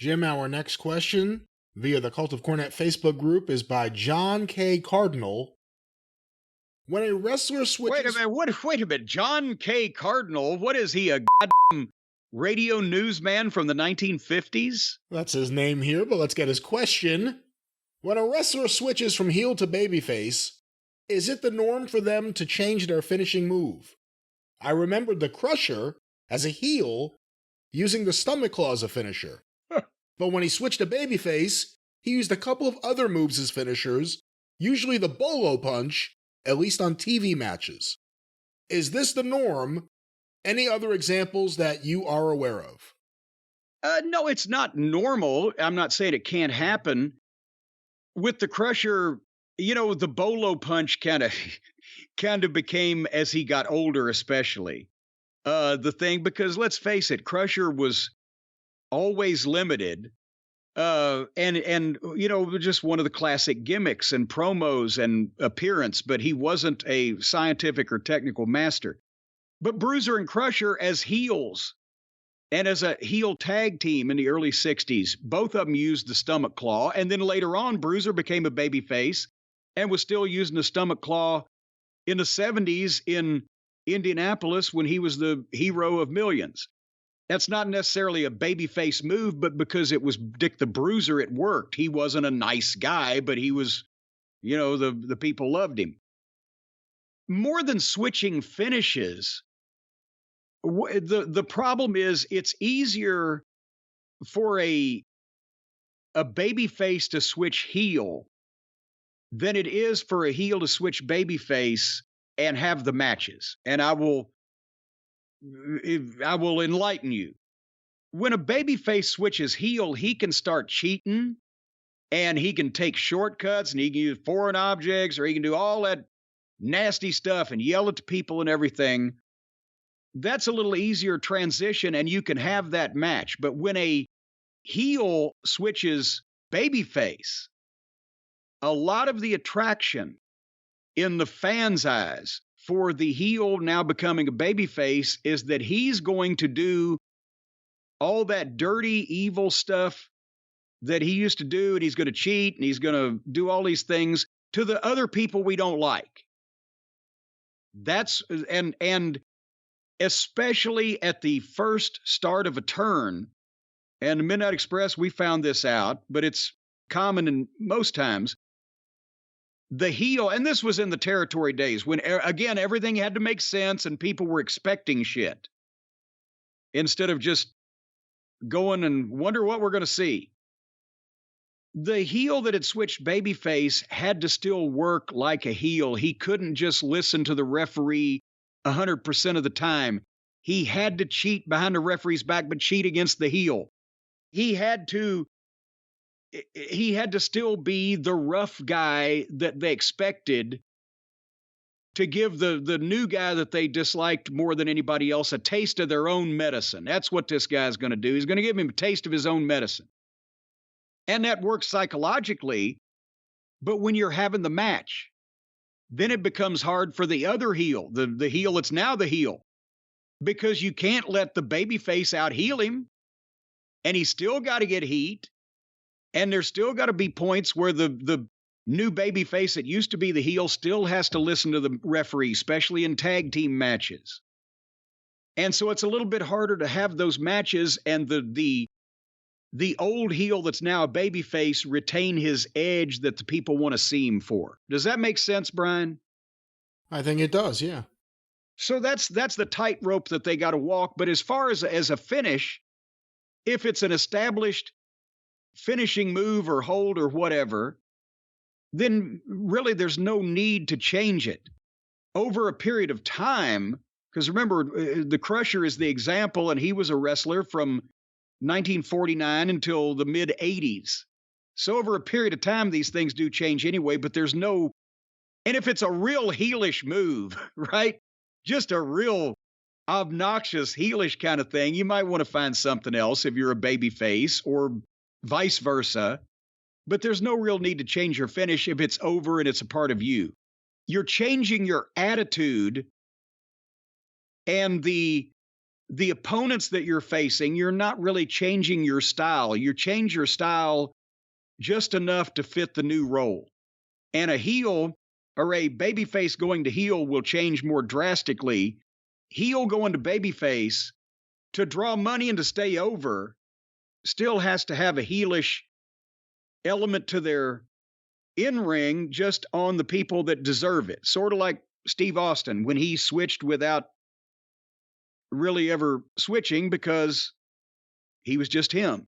Jim, our next question via the Cult of Cornette Facebook group is by John K. Cardinal. When a wrestler switches... Wait a minute. John K. Cardinal, what is he, a goddamn radio newsman from the 1950s? That's his name here, but let's get his question. When a wrestler switches from heel to babyface, is it the norm for them to change their finishing move? I remembered the Crusher as a heel using the stomach claw as a finisher. But when he switched to babyface, he used a couple of other moves as finishers, usually the bolo punch, at least on TV matches. Is this the norm? Any other examples that you are aware of? No, it's not normal. I'm not saying it can't happen. With the Crusher, the bolo punch kind of became, as he got older especially, the thing, because let's face it, Crusher was always limited, and just one of the classic gimmicks and promos and appearance, but he wasn't a scientific or technical master. But Bruiser and Crusher as heels, and as a heel tag team in the early 60s, both of them used the stomach claw, and then later on, Bruiser became a babyface and was still using the stomach claw in the 70s in Indianapolis when he was the hero of millions. That's not necessarily a babyface move, but because it was Dick the Bruiser, it worked. He wasn't a nice guy, but he was, the people loved him. More than switching finishes, the problem is it's easier for a babyface to switch heel than it is for a heel to switch babyface and have the matches. And I will enlighten you. When a babyface switches heel, he can start cheating, and he can take shortcuts, and he can use foreign objects, or he can do all that nasty stuff and yell at the people and everything. That's a little easier transition, and you can have that match. But when a heel switches babyface, a lot of the attraction in the fans' eyes for the heel now becoming a babyface is that he's going to do all that dirty, evil stuff that he used to do, and he's going to cheat, and he's going to do all these things to the other people we don't like. That's and especially at the first start of a turn, and the Midnight Express, we found this out, but it's common in most times. The heel, and this was in the territory days when, again, everything had to make sense and people were expecting shit instead of just going and wonder what we're going to see. The heel that had switched babyface had to still work like a heel. He couldn't just listen to the referee 100% of the time. He had to cheat behind the referee's back, but cheat against the heel. He had to still be the rough guy that they expected to give the new guy that they disliked more than anybody else a taste of their own medicine. That's what this guy's going to do. He's going to give him a taste of his own medicine. And that works psychologically, but when you're having the match, then it becomes hard for the other heel, the heel that's now the heel, because you can't let the babyface out-heel him, and he's still got to get heat. And there's still got to be points where the new babyface that used to be the heel still has to listen to the referee, especially in tag team matches. And so it's a little bit harder to have those matches and the old heel that's now a babyface retain his edge that the people want to see him for. Does that make sense, Brian? I think it does, yeah. So that's the tightrope that they got to walk. But as far as a finish, if it's an established finishing move or hold or whatever, then really there's no need to change it. Over a period of time, because remember, the Crusher is the example, and he was a wrestler from 1949 until the mid-'80s. So over a period of time, these things do change anyway, but there's no... And if it's a real heelish move, right, just a real obnoxious heelish kind of thing, you might want to find something else if you're a baby face, or vice versa, but there's no real need to change your finish if it's over and it's a part of you. You're changing your attitude and the the opponents that you're facing, you're not really changing your style. You change your style just enough to fit the new role. And a heel or a babyface going to heel will change more drastically. Heel going to babyface to draw money and to stay over still has to have a heelish element to their in-ring, just on the people that deserve it. Sort of like Steve Austin when he switched without really ever switching because he was just him.